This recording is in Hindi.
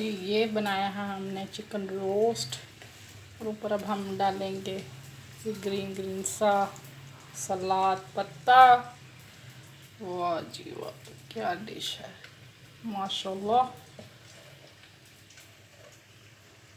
जी ये बनाया है हमने चिकन रोस्ट और ऊपर अब हम डालेंगे ग्रीन ग्रीन सा सलाद पत्ता। वाह जी वाह, क्या डिश है माशाल्लाह।